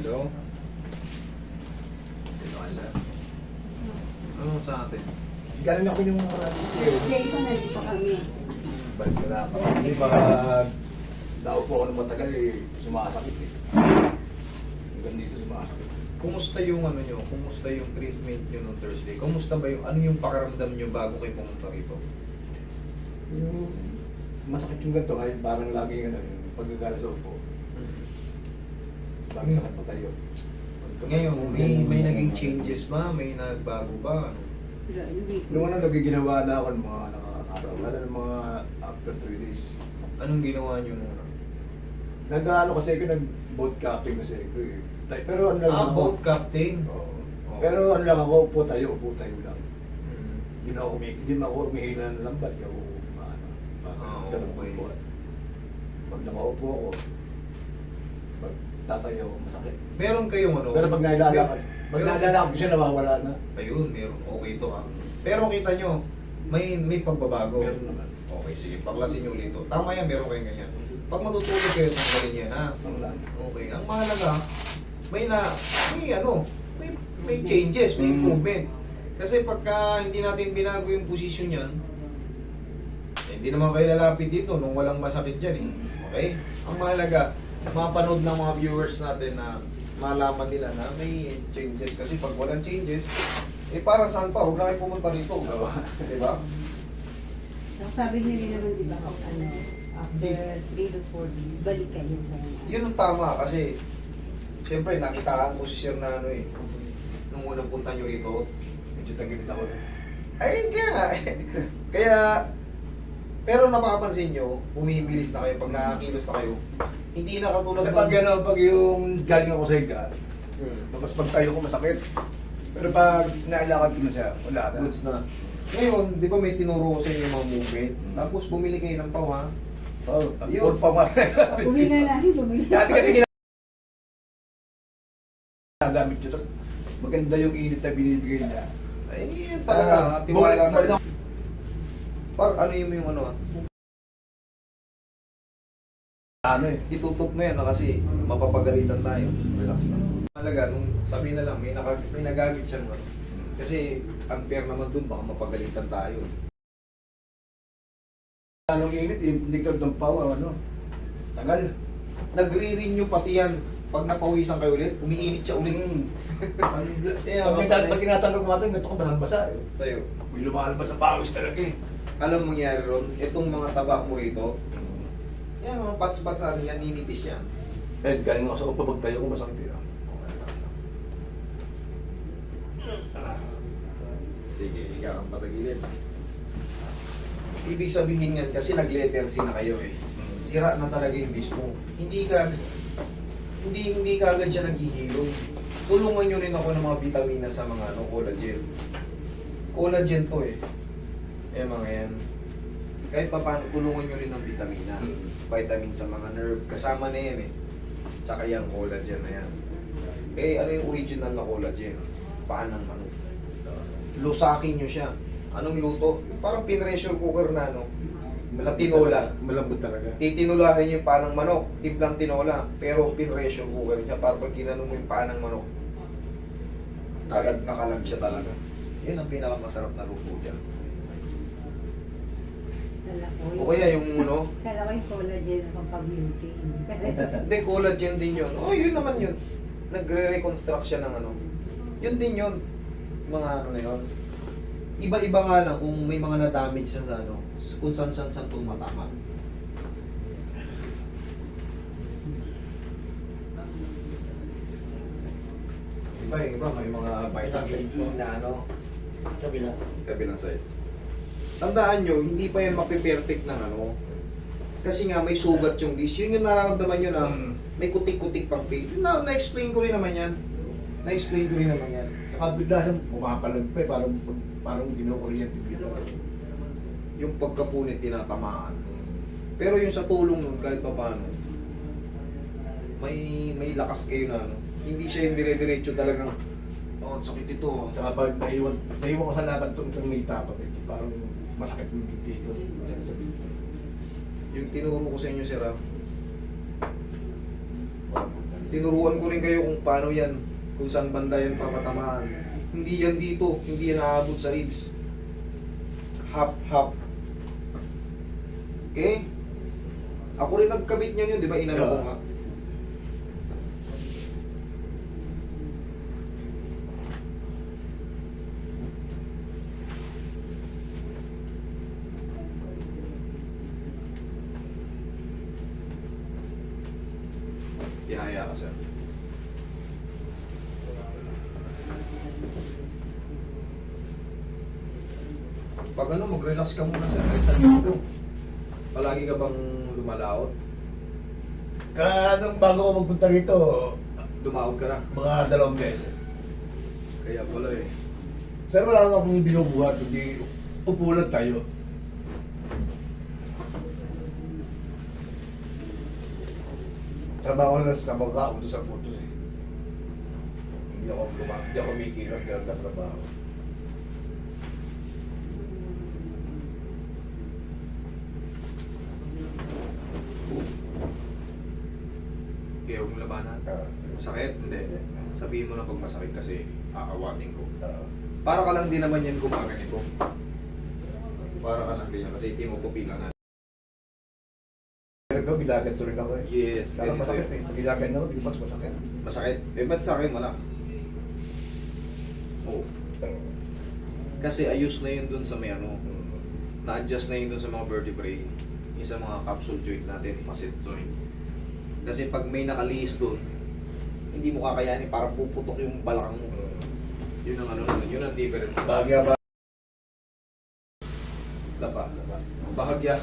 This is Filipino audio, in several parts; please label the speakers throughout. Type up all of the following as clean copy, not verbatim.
Speaker 1: go. Dito ka, sir. Ano sa atin?
Speaker 2: Galing ako yung mga
Speaker 3: Thursday ko nandito kami.
Speaker 2: balik ko na ako. Kasi pag naupo ako ng matagal sumasakit Hanggang dito sumasakit.
Speaker 1: Kumusta yung ano nyo? Kumusta yung treatment nyo nung Thursday? Kumusta ba yung, ano yung pakiramdam nyo bago kayo pumunta rito?
Speaker 2: Yung masakit yung ganito ngayon, parang laging yung paggagala sa upo. Laging sakit pa tayo.
Speaker 1: Ngayon, may naging changes ba? May nagbago ba? Ano?
Speaker 2: Nung nagiginawa na ako ng mga nakakaraw, lalo ng mga after 3 days.
Speaker 1: Anong ginawa nyo muna?
Speaker 2: Nag-ano kasi ako, nag-boat capping kasi ako eh. Pero ano lang ako.
Speaker 1: Boat captain?
Speaker 2: Oo.
Speaker 1: Oo.
Speaker 2: Pero ano lang ako, upo tayo lang.
Speaker 1: Hmm.
Speaker 2: Hindi na ako umihila ng lambat. Hindi ako ganun
Speaker 1: okay.
Speaker 2: po. Pag nakaupo ako, pag tatayo ako, masakit.
Speaker 1: Meron kayong ano?
Speaker 2: Pero pag nailalakad, ko siya nawawala na.
Speaker 1: Ayun, meron. Okay to ha. Pero kita nyo, may pagbabago.
Speaker 2: Meron naman.
Speaker 1: Okay, sige. Paklasin nyo ulit to. Tama yan, meron kayong ganyan. Pag matutulog kayo, tanggalin yan ha.
Speaker 2: Ang lang.
Speaker 1: Okay. Ang mahalaga, may changes, may improvement. Kasi pagka hindi natin binago yung position yan, hindi naman kayo lalapit dito nung walang masakit dyan eh. Okay? Ang mahalaga, mapanood ng mga viewers natin na malaman nila na may changes. Kasi pag walang changes, parang saan pa? Huwag na kayo pumunta dito. Diba?
Speaker 3: So, sabi niyo rin naman, di ba, after 3 to 4 days, balik kayo.
Speaker 1: Yun ang tama kasi siyempre nakitaan ko si Sir na nung unang punta nyo rito.
Speaker 2: Medyo tagilid ako.
Speaker 1: Ay, kaya nga Kaya, pero napapansin nyo, bumibilis na kayo pag nakakilos na kayo. Hindi na katulad
Speaker 2: Kasi pag yung galing ako sa higa, tapos pag tayo ko masakit. Pero pag nailakad ko na siya, wala na.
Speaker 1: goods na. Ngayon, di ba may tinuro ko sa inyo yung mga movement? Tapos bumili kayo ng pawa.
Speaker 2: Oh,
Speaker 1: Yun.
Speaker 2: pa nga.
Speaker 3: Huminga na rin, bumili.
Speaker 2: Dati kasi ginagamit yun. Tapos maganda yung init na binibigay niya.
Speaker 1: Ay, yun talaga. Tiwala na. Parang ano yung ano
Speaker 2: Ano eh.
Speaker 1: itutok mo yan kasi mapapagalitan tayo. Relax lang. Malaga, nung sabi na lang, may nagagamit siya no? Kasi unfair naman dun, baka mapagalitan tayo.
Speaker 2: Anong init, hindi ka ng pawa, ano? Tagal.
Speaker 1: Nagre-renew pati yan. Pag napawisan kayo ulit, umiinit siya ulit.
Speaker 2: Pag tinatanggap mo natin, ito ka basang-basa eh.
Speaker 1: Tayo.
Speaker 2: May lumalabas sa pawis talaga eh.
Speaker 1: Alam mo nangyari ron, itong mga taba mo rito, yan mga pats-pats natin yan, ninipis yan.
Speaker 2: Eh, galing ako sa upa, pag tayo ko masakit eh.
Speaker 1: Okay, relax lang. Sige, ikaw ang patagilid. Ibig sabihin yan kasi nag-letter C na kayo eh. Sira na talaga yung disc mo. Hindi ka agad siya naghihilom. Tulungan nyo rin ako ng mga vitamina sa mga collagen. Collagen to eh. Mga yan. Kahit pa paano, tulungan nyo rin ng vitamina. Vitamin sa mga nerve. Kasama na yan eh. Tsaka yung collagen na yan. Ano yung original na collagen? Paan ng manok. Lusakin nyo siya. Anong luto? Parang pinressure cooker na tinola.
Speaker 2: Malambot talaga.
Speaker 1: Titinulahin niyo yung panang manok, timplang tinola, pero pinresyo cooker siya para pag ginanong mo yung panang manok, nakalag siya talaga. Yun ang pinakamasarap na luto dyan. O kaya yung
Speaker 3: Kala ko yung collagen na pag-beauty.
Speaker 1: hindi, collagen din yun. Yun naman yun. Nagre-reconstruct siya ng Yun din yun. Mga na yun. Iba-iba nga lang kung may mga na-damage sa kung saan tumatama. Iba, may mga vitamin E na kabilang side. Tandaan nyo, hindi pa yan mapiperfect ng kasi nga may sugat yung disc. Yun yung nararamdaman nyo na may kutik-kutik pang pain. Na-explain ko rin naman yan.
Speaker 2: Saka biglasan, pumapalag pa eh, parang gino-orient
Speaker 1: Yung pagkapunit tinatamaan. Pero yung sa tulong nun, kahit pa paano, may lakas kayo na hindi siya yung dire-diretso talagang sakit ito.
Speaker 2: Saka pag naiwan ko sa laban itong isang naitapat eh, parang masakit yung dito.
Speaker 1: Yung tinuro ko sa inyo, sir, Tinuruan ko rin kayo kung paano yan, kung saan banda yan papatamaan. Hindi yan dito, hindi yan aabot sa ribs. Hop, hop. Okay? Ako rin nagkabit niyan yun, di ba? Inano ko nga. Ihaya ka, sir. Pag ano, mag-relax ka muna, sir. Kahit sa dito. Palagi ka bang lumalaot?
Speaker 2: Nung bago ko magpunta rito,
Speaker 1: Lumaot ka na?
Speaker 2: mga 2 beses.
Speaker 1: Kaya pala eh.
Speaker 2: Pero wala nga akong binubuhat, hindi upo lang tayo. Trabaho na sa mga utos sa putos eh. Hindi ako mikilos dahil na trabaho.
Speaker 1: Kaya huwag mo labanan. Masakit? Hindi. Sabihin mo na pag masakit kasi aawatin ko. Para ka lang din naman yan gumaganito. Para ka lang din yan kasi tinutupi lang natin.
Speaker 2: Pero gilaganto rin ako eh.
Speaker 1: Yes,
Speaker 2: Kaya
Speaker 1: ganito
Speaker 2: masakit
Speaker 1: yun.
Speaker 2: eh. Gilaganto ako, di ba mas masakit?
Speaker 1: Masakit? Eh, ba't sa akin wala? Oo. Kasi ayos na yun dun sa may ano, na-adjust na yun dun sa mga vertebrae. Yung sa mga capsule joint natin, facet joint. Kasi pag may nakalihis dun, hindi mo kakayanin, parang puputok yung balakang mo. Yun ang ano nun, yun ang difference.
Speaker 2: Bahagya ba?
Speaker 1: Dapa. Bahagya.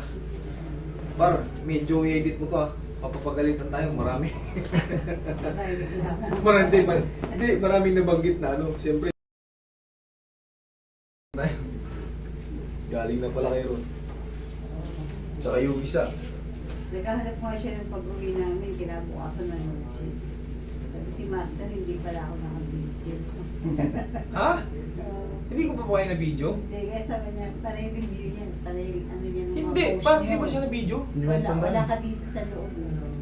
Speaker 1: Bar, medyo i-edit mo to ah. Mapapagalitan tayo, marami. Hindi, maraming nabanggit na ano. Siyempre, galing na pala kayo ron. Tsaka yung isa.
Speaker 3: Naghahanap ko siya ng pag-uwi namin, kinabukasan na naman siya. Sabi si Master, hindi pala ako naka-video.
Speaker 1: Ha?
Speaker 3: Uh,
Speaker 1: Hindi ko pa pa kayo na video?
Speaker 3: Hindi, kaya sabi niya, panay review niya, panay ano niya ng mga
Speaker 1: Hindi,
Speaker 3: post
Speaker 1: bakit
Speaker 3: niyo.
Speaker 1: di ba siya na video?
Speaker 3: Wala ka dito sa loob.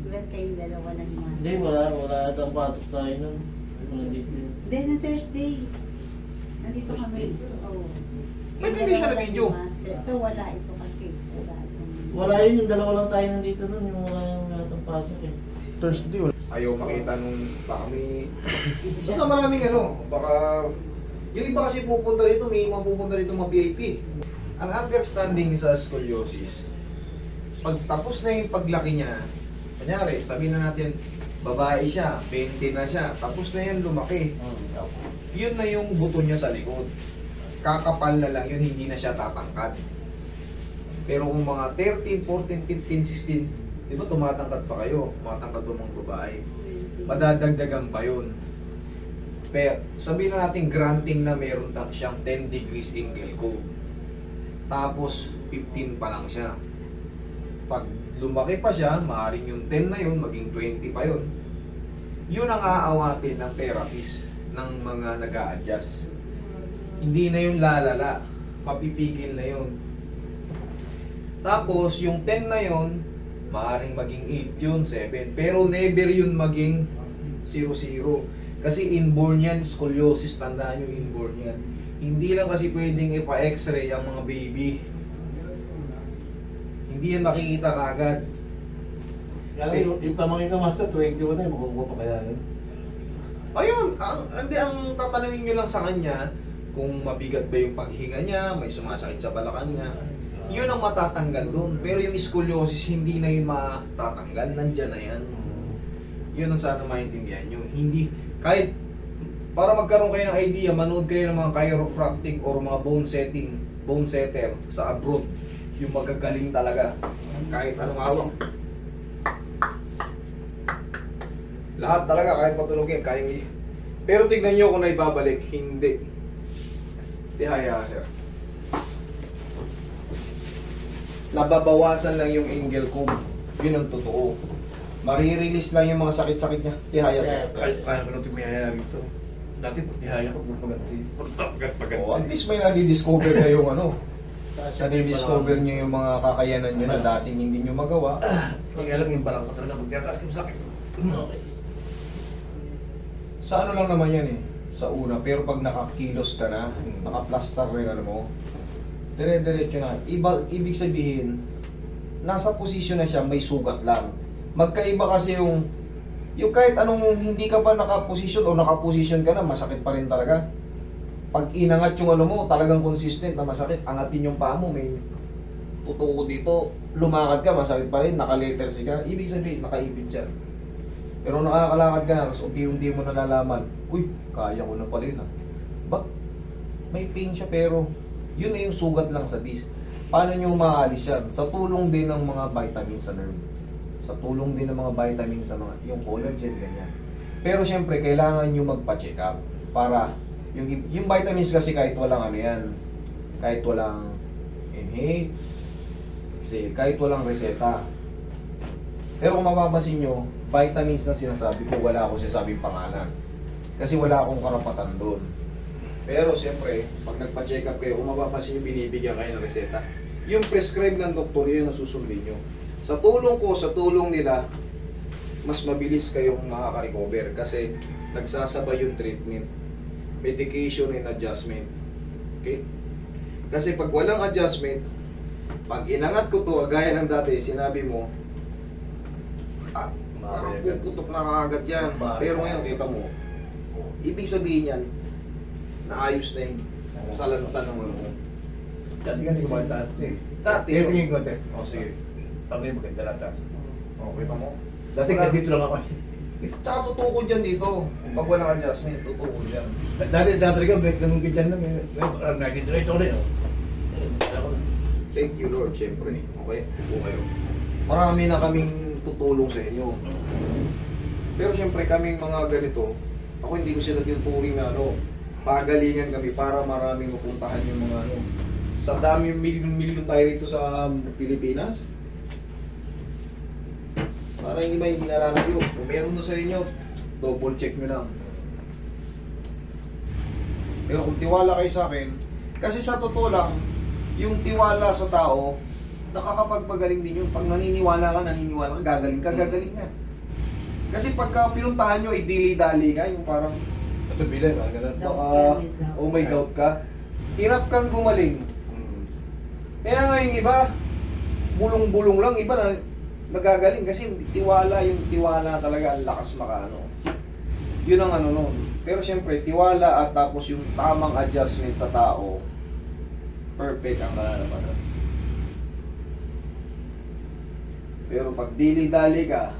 Speaker 3: Ilan kayong dalawa ng Master?
Speaker 4: Hindi, wala ata ang pasok tayo nun. Nandito yun.
Speaker 3: Then, on Thursday, nandito kami. Oh.
Speaker 1: Ba't hindi siya na video?
Speaker 3: Ito, wala ito kasi. Wala ito.
Speaker 4: Wala yun, yung dalawa lang tayo nandito nun, yung wala yung atang pasok eh.
Speaker 2: Thursday wala.
Speaker 1: Ayaw makita nung baka may... Basta maraming ano, baka... Yung iba kasi pupunta rito, may mga pupunta rito mga VIP. Ang understanding sa scoliosis, pag tapos na yung paglaki niya, kanyari, sabihin na natin, babae siya, 20 na siya, tapos na yan lumaki. Yun na yung buto niya sa likod. Kakapal na lang yun, hindi na siya tatangkad. Pero kung mga 13, 14, 15, 16, di ba tumatangkad pa kayo? Tumatangkad pa mga babae. Madadagdagan pa yun. Pero sabihin na natin granting na meron siyang 10 degrees angle code. Tapos 15 pa lang siya. Pag lumaki pa siya, maaaring yung 10 na yun, maging 20 pa yun. Yun ang aawatin ng therapist ng mga nag-a-adjust. Hindi na yun lalala. Mapipigil na yun. Tapos yung 10 na yun, maaaring maging 8 yun, 7. Pero never yun maging 0-0. Kasi inborn yan, scoliosis, tandaan nyo inborn yan. Hindi lang kasi pwedeng ipa-x-ray ang mga baby. Hindi yan makikita kagad.
Speaker 2: Yung pamangkin ka master, 21 na yun, makukuha pa kaya yun?
Speaker 1: Ayun, ang tatanungin nyo lang sa kanya, kung mabigat ba yung paghinga niya, may sumasakit sa balakang niya, yun ang matatanggal doon. Pero yung scoliosis, hindi na yun matatanggal, nandyan na yan. Yun ang sana maintindihan nyo. Hindi, kahit para magkaroon kayo ng idea, manood kayo ng mga chiropractic or mga bone setter sa abroad. Yung magagaling talaga. Kahit anong hawak. Lahat talaga, kahit patulogin, kayang pero tignan nyo kung naibabalik, hindi. Tihaya, sir. Nababawasan lang yung angle ko. Yun ang totoo. Marirelease lang yung mga sakit-sakit niya. Tihaya, sir.
Speaker 2: Kaya ko natin may haya rito. Dati pagtihaya ko, paganti.
Speaker 1: Oh, at least may nadi-discover kayong ano. Nadi-discover nyo yung mga kakayanan nyo na dating hindi nyo magawa.
Speaker 2: Hindi nga lang yung balang ko talaga. Pagtiyakas ko sa akin.
Speaker 4: Okay.
Speaker 1: Sa ano lang naman yan eh, sa una. Pero pag nakakilos ka na, nakaplastar na yung ano mo, dire-diretso na. Ibig sabihin, nasa posisyon na siya, may sugat lang. Magkaiba kasi yung kahit anong hindi ka pa nakaposisyon o nakaposisyon ka na, masakit pa rin talaga. Pag inangat yung ano mo, talagang consistent na masakit. Angatin yung paa mo, may tutuko dito, lumakad ka, masakit pa rin, naka-letter C ka. Ibig sabihin, nakaipit siya. Pero nakakalakad ka na, tapos unti-unti mo nalalaman, uy, kaya ko na pala yun ah. Ba? May pain siya pero yun na yung sugat lang sa disc. Paano nyo maalis yan? Sa tulong din ng mga vitamins sa nerve. Sa tulong din ng mga vitamins sa mga, yung collagen, ganyan. Pero syempre, kailangan nyo magpa-check up. Para, yung vitamins kasi kahit walang ano yan, kahit walang inhale, kahit walang reseta. Pero kung mapapansin nyo, vitamins na sinasabi ko, wala akong sinasabing pangalan. Kasi wala akong karapatan doon. Pero siyempre, pag nagpa-check up kayo, kung mapapansin nyo, binibigyan kayo ng reseta. Yung prescribe ng doktor, yun ang susundin nyo. Sa tulong ko, sa tulong nila, mas mabilis kayong makaka-recover kasi nagsasabay yung treatment. Medication and adjustment. Okay? Kasi pag walang adjustment, pag inangat ko to, gaya ng dati, sinabi mo, parang puputok na kagad yan. Pero ngayon, kita mo, ibig sabihin yan, naayos na yung salansan ng ano mo.
Speaker 2: Dati nga hindi ko mataas eh.
Speaker 1: Dati,
Speaker 2: Kaya tingin ko test.
Speaker 1: oh, sige.
Speaker 2: Pag maganda lang taas.
Speaker 1: Oh, kita mo.
Speaker 2: Dati nga dito lang ako.
Speaker 1: Tsaka tutukod dyan dito. Pag walang adjustment, tutukod dyan.
Speaker 2: Dati ka, ganun ganyan lang eh. Ngayon, nag-diretso ko na yun.
Speaker 1: Thank you Lord, syempre. Okay, upo kayo. Marami na kaming tutulong sa inyo. Pero syempre kaming mga ganito, ako hindi ko sila tinuturing na ano, pagalingan kami para maraming mapuntahan yung mga ano. Sa dami milyon tayo rito sa Pilipinas. Para yung iba hindi nalalayo. Kung meron doon sa inyo, double check nyo lang. Pero kung tiwala kayo sa akin, kasi sa totoo lang, yung tiwala sa tao, nakakapagpagaling din yun. Pag naniniwala ka, gagaling ka. Kasi pagka pinuntahan nyo, idili-dali ka, yung parang,
Speaker 2: Ito bilay, mga ganun.
Speaker 1: oh my doubt ka, hirap kang gumaling. Kaya nga yung iba, bulong-bulong lang, iba na nagagaling kasi tiwala talaga, ang lakas makaano. Yun ang ano nun. Pero syempre, tiwala at tapos yung tamang adjustment sa tao, perfect ang kalalabanan. Pero pag dili-dali ka,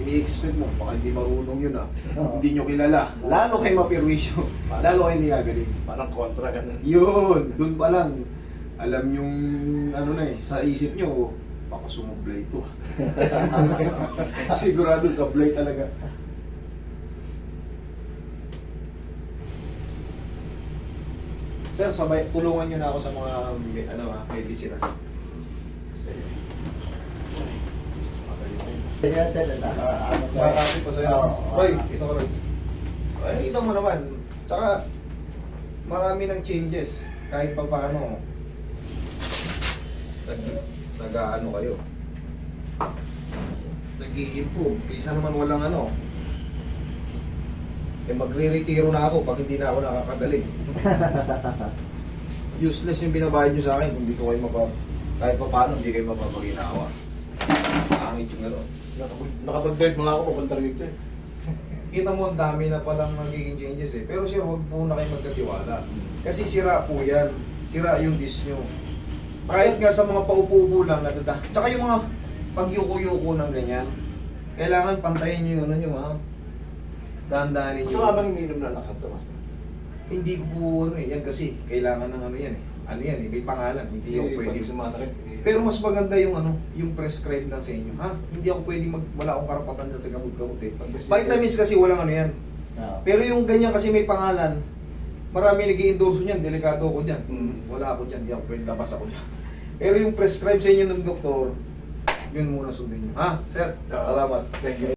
Speaker 1: ini-expect mo, baka hindi marunong yun ah. Hindi nyo kilala. Lalo kayo mapirwisyo. Lalo kayo hindi gagaling.
Speaker 2: Parang kontra ganun.
Speaker 1: Yun, dun pa lang. Alam yung ano na eh, sa isip nyo, baka sumublay ito. Sigurado sablay talaga. Sir, sabay, tulungan nyo na ako sa mga medicine. Makakapit pa sa'yo. Roy, ito ka Roy. Ay, kita mo naman. Tsaka, marami ng changes. Kahit pa paano, nag-ano kayo. Nag-i-improve. Kaysa naman walang ano. Magre-retiro na ako pag hindi na ako nakakagaling. Useless yung binabayad nyo sa akin kung hindi ko kayo kahit pa paano, hindi kayo mapapaginawa. Angit yung gano'n.
Speaker 2: Nakapag-drive mga ako, papunta rito eh.
Speaker 1: Kita mo ang dami na palang nagiging changes eh. Pero sir, huwag po na kayo magkatiwala. Kasi sira po yan. Sira yung disc nyo. Kahit nga sa mga paupo-upo lang, tsaka yung mga pagyuko-yuko ng ganyan, kailangan pantayin nyo yung ano nyo ha. Dahan-dahanin nyo.
Speaker 2: Gusto nga bang ininom na lakas ito, Master?
Speaker 1: Hindi ko po ano eh. Yan kasi, kailangan ng ano yan eh. Ano yan eh, may pangalan. Hindi
Speaker 2: Kasi
Speaker 1: ako
Speaker 2: pwede
Speaker 1: pwede.
Speaker 2: sumasakit.
Speaker 1: Pero mas maganda yung ano, yung prescribe lang sa inyo. Ha? Hindi ako pwede wala akong karapatan dyan sa gamot-gamot eh. Vitamins kasi walang ano yan. Pero yung ganyan kasi may pangalan, marami nag-i-endorse niyan, delikado ako dyan. Wala ako dyan, hindi ako pwede, labas ako dyan. Pero yung prescribe sa inyo ng doktor, yun muna sundin nyo. Ha? Sir, salamat.
Speaker 2: Thank you.